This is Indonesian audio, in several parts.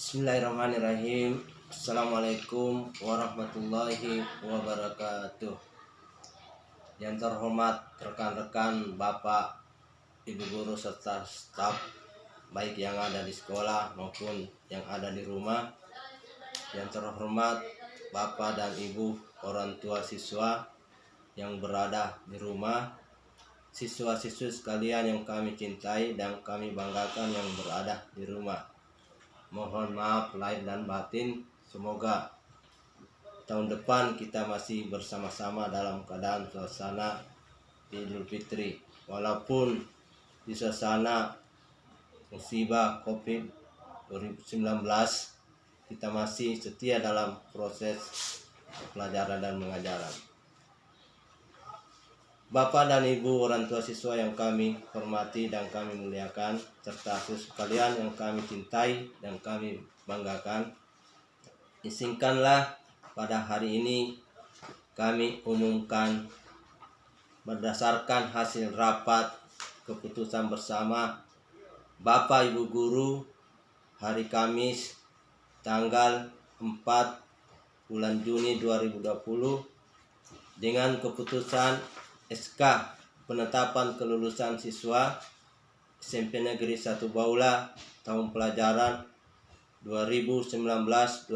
Bismillahirrahmanirrahim. Assalamualaikum warahmatullahi wabarakatuh. Yang terhormat rekan-rekan, Bapak, Ibu guru serta staf, baik yang ada di sekolah maupun yang ada di rumah. Yang terhormat Bapak dan Ibu orang tua siswa yang berada di rumah, siswa-siswi sekalian yang kami cintai dan kami banggakan yang berada di rumah. Mohon maaf lahir dan batin. Semoga tahun depan kita masih bersama-sama dalam keadaan suasana Idul Fitri. Walaupun di suasana musibah COVID-19, kita masih setia dalam proses pelajaran dan mengajaran. Bapak dan Ibu orang tua siswa yang kami hormati dan kami muliakan, serta siswa sekalian yang kami cintai dan kami banggakan, izinkanlah pada hari ini kami umumkan berdasarkan hasil rapat keputusan bersama Bapak Ibu Guru hari Kamis tanggal 4 bulan Juni 2020 dengan keputusan SK penetapan kelulusan siswa SMP Negeri 1 Baula tahun pelajaran 2019-2020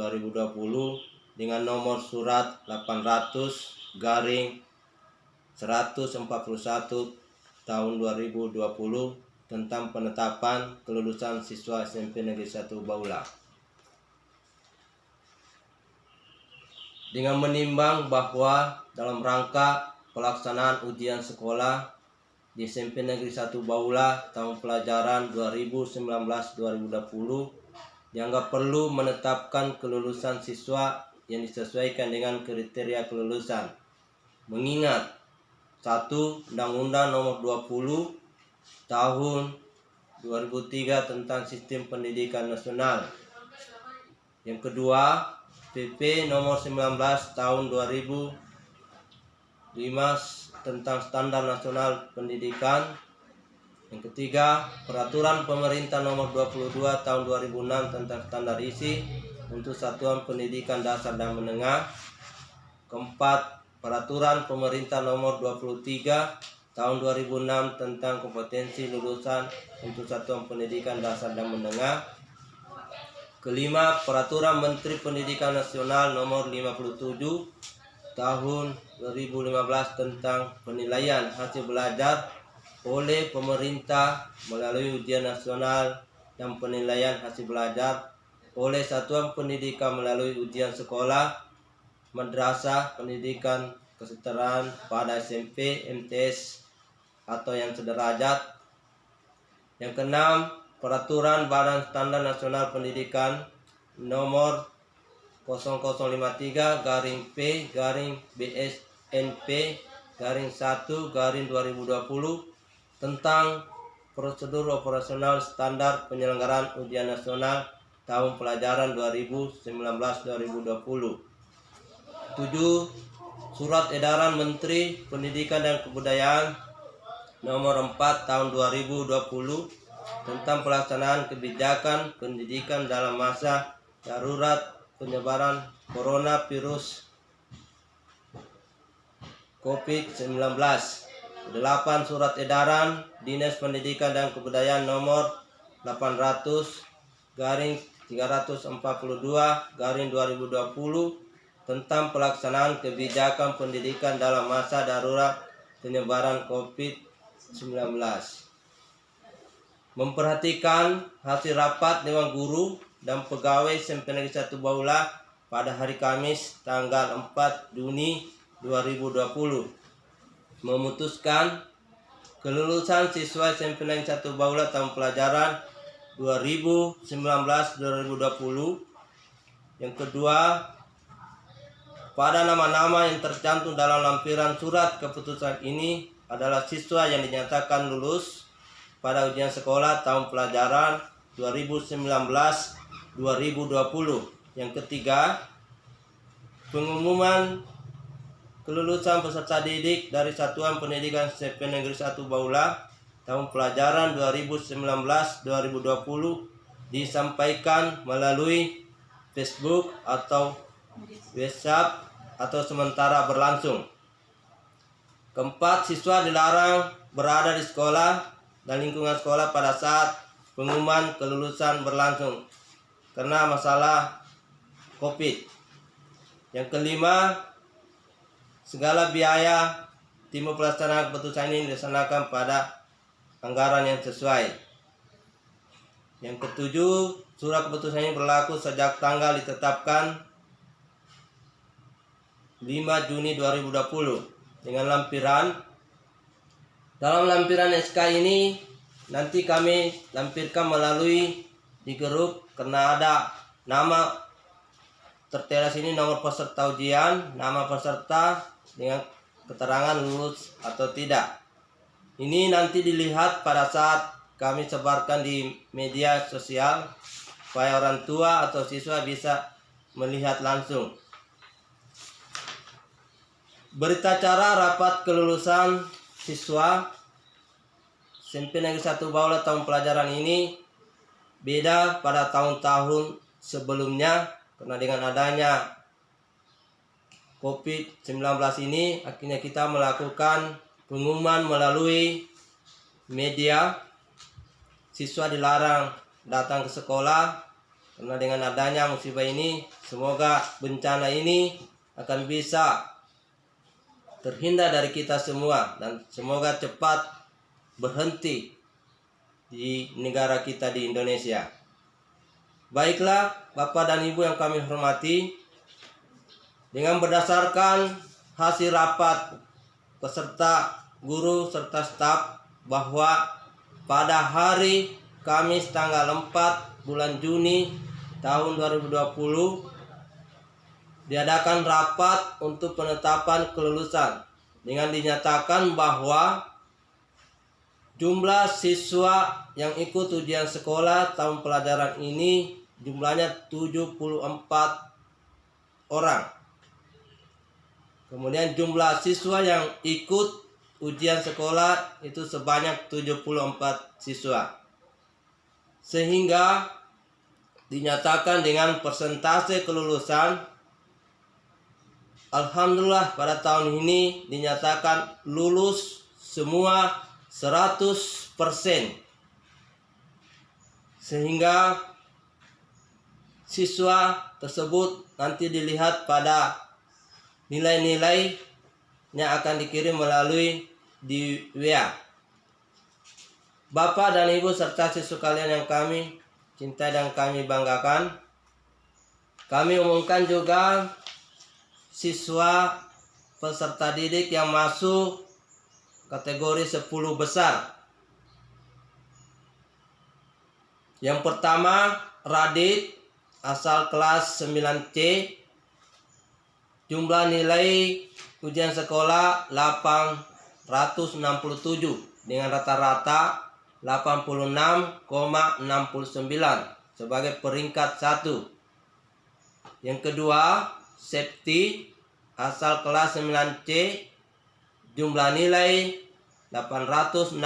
dengan nomor surat 800/141 tahun 2020 tentang penetapan kelulusan siswa SMP Negeri 1 Baula. Dengan menimbang bahwa dalam rangka pelaksanaan ujian sekolah di SMP Negeri 1 Baula tahun pelajaran 2019-2020 dianggap perlu menetapkan kelulusan siswa yang disesuaikan dengan kriteria kelulusan. Mengingat 1. Undang-Undang Nomor 20 Tahun 2003 tentang Sistem Pendidikan Nasional. Yang kedua, PP Nomor 19 Tahun 2005 tentang Standar Nasional Pendidikan. Yang ketiga, Peraturan Pemerintah Nomor 22 Tahun 2006 tentang Standar Isi untuk Satuan Pendidikan Dasar dan Menengah. Keempat, Peraturan Pemerintah Nomor 23 Tahun 2006 tentang kompetensi lulusan untuk Satuan Pendidikan Dasar dan Menengah. Kelima, Peraturan Menteri Pendidikan Nasional Nomor 57 Tahun 2015 tentang penilaian hasil belajar oleh pemerintah melalui ujian nasional dan penilaian hasil belajar oleh satuan pendidikan melalui ujian sekolah, madrasah, pendidikan kesetaraan pada SMP, MTS atau yang sederajat. Yang keenam, Peraturan Badan Standar Nasional Pendidikan Nomor 0053-BSNP-1-2020 tentang prosedur operasional standar penyelenggaraan ujian nasional tahun pelajaran 2019-2020. 7. Surat Edaran Menteri Pendidikan dan Kebudayaan Nomor 4 Tahun 2020 tentang pelaksanaan kebijakan pendidikan dalam masa darurat penyebaran coronavirus COVID-19. 8. Surat Edaran Dinas Pendidikan dan Kebudayaan Nomor 800/342/2020 tentang pelaksanaan kebijakan pendidikan dalam masa darurat penyebaran COVID-19. Memperhatikan hasil rapat Dewan Guru dan Pegawai SMP Negeri 1 Baula pada hari Kamis tanggal 4 Juni 2020 memutuskan kelulusan siswa SMP Negeri 1 Baula tahun pelajaran 2019-2020. Yang kedua, pada nama-nama yang tercantum dalam lampiran surat keputusan ini adalah siswa yang dinyatakan lulus pada ujian sekolah tahun pelajaran 2019-2020. Yang ketiga, pengumuman kelulusan peserta didik dari Satuan Pendidikan SMP Negeri 1 Baula tahun pelajaran 2019-2020 disampaikan melalui Facebook atau WhatsApp atau sementara berlangsung. Keempat, siswa dilarang berada di sekolah dan lingkungan sekolah pada saat pengumuman kelulusan berlangsung karena masalah COVID. Yang kelima, segala biaya timur pelaksanaan keputusan ini dilaksanakan pada anggaran yang sesuai. Yang ketujuh, surat keputusan ini berlaku sejak tanggal ditetapkan 5 Juni 2020 dengan lampiran. Dalam lampiran SK ini nanti kami lampirkan melalui di grup karena ada nama tertera sini, nomor peserta ujian, nama peserta dengan keterangan lulus atau tidak. Ini nanti dilihat pada saat kami sebarkan di media sosial supaya orang tua atau siswa bisa melihat langsung. Berita acara rapat kelulusan siswa SMP Negeri 1 Baula tahun pelajaran ini beda pada tahun-tahun sebelumnya karena dengan adanya COVID-19 ini akhirnya kita melakukan pengumuman melalui media. Siswa dilarang datang ke sekolah karena dengan adanya musibah ini semoga bencana ini akan bisa terhindar dari kita semua dan semoga cepat berhenti di negara kita di Indonesia. Baiklah Bapak dan Ibu yang kami hormati, dengan berdasarkan hasil rapat peserta guru serta staf bahwa pada hari Kamis tanggal 4 bulan Juni tahun 2020 diadakan rapat untuk penetapan kelulusan dengan dinyatakan bahwa jumlah siswa yang ikut ujian sekolah tahun pelajaran ini jumlahnya 74 orang. Kemudian jumlah siswa yang ikut ujian sekolah itu sebanyak 74 siswa. Sehingga dinyatakan dengan persentase kelulusan, alhamdulillah pada tahun ini dinyatakan lulus semua 100%. Sehingga siswa tersebut nanti dilihat pada nilai-nilainya akan dikirim melalui di WA. Bapak dan Ibu serta siswa kalian yang kami cintai dan kami banggakan, kami umumkan juga siswa peserta didik yang masuk kategori 10 besar. Yang pertama, Radit asal kelas 9C, jumlah nilai ujian sekolah 867 dengan rata-rata 86,69 sebagai peringkat 1. Yang kedua, Septi asal kelas 9C, jumlah nilai 866,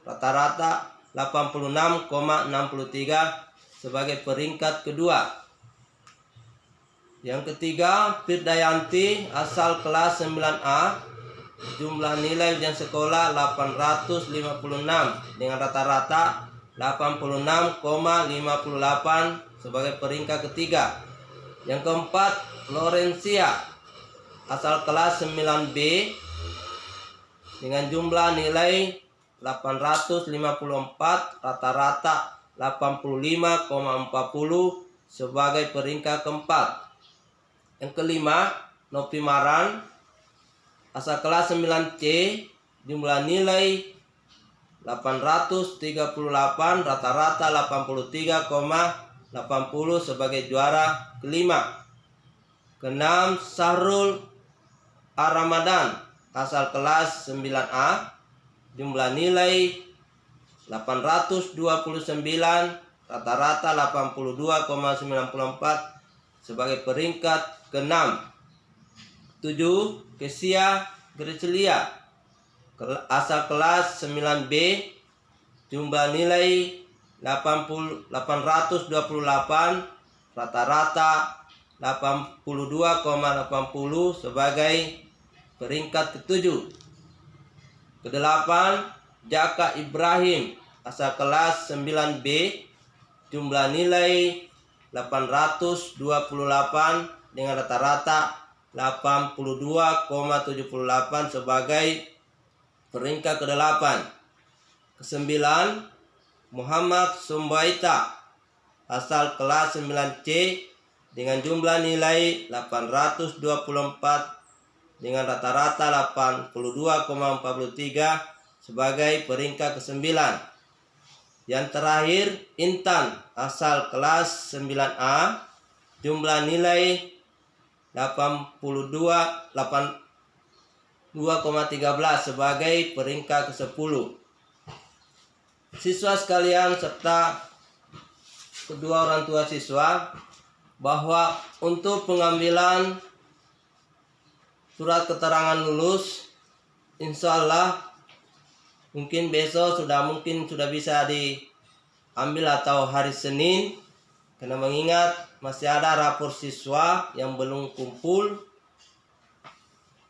rata-rata 86,63 sebagai peringkat kedua. Yang ketiga, Firdayanti asal kelas 9A, jumlah nilai ujian sekolah 856 dengan rata-rata 86,58 sebagai peringkat ketiga. Yang keempat, Lorencia asal kelas 9B dengan jumlah nilai 854, rata-rata 85,40 sebagai peringkat keempat. Yang kelima, Nopi Maran asal kelas 9C, jumlah nilai 838, rata-rata 83,80 sebagai juara kelima. Keenam, Sahrul Ar-Ramadan asal kelas 9A, jumlah nilai 829, rata-rata 82,94 sebagai peringkat keenam. 7, Kesia Gricelia asal kelas 9B, jumlah nilai 828, rata-rata 82,80 sebagai peringkat ke-7. Ke-8, Jaka Ibrahim, asal kelas 9B, jumlah nilai 828 dengan rata-rata 82,78 sebagai peringkat ke-8. Ke-9, Muhammad Sumbaita, asal kelas 9C, dengan jumlah nilai 824 dengan rata-rata 82,43 sebagai peringkat ke-9. Yang terakhir, Intan, asal kelas 9A, jumlah nilai 82,13 sebagai peringkat ke-10. Siswa sekalian serta kedua orang tua siswa, bahwa untuk pengambilan surat keterangan lulus, insya Allah mungkin besok sudah bisa diambil atau hari Senin, karena mengingat masih ada rapor siswa yang belum kumpul.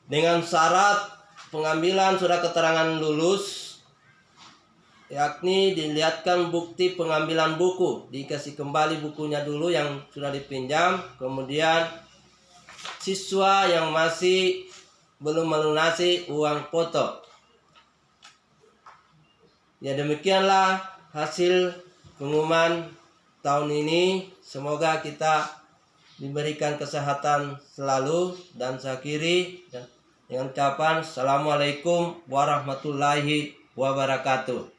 Dengan syarat pengambilan surat keterangan lulus, yakni dilihatkan bukti pengambilan buku, dikasih kembali bukunya dulu yang sudah dipinjam, kemudian siswa yang masih belum melunasi uang foto. Ya, demikianlah hasil pengumuman tahun ini. Semoga kita diberikan kesehatan selalu, dan saya akhiri dengan ucapan Assalamualaikum warahmatullahi wabarakatuh.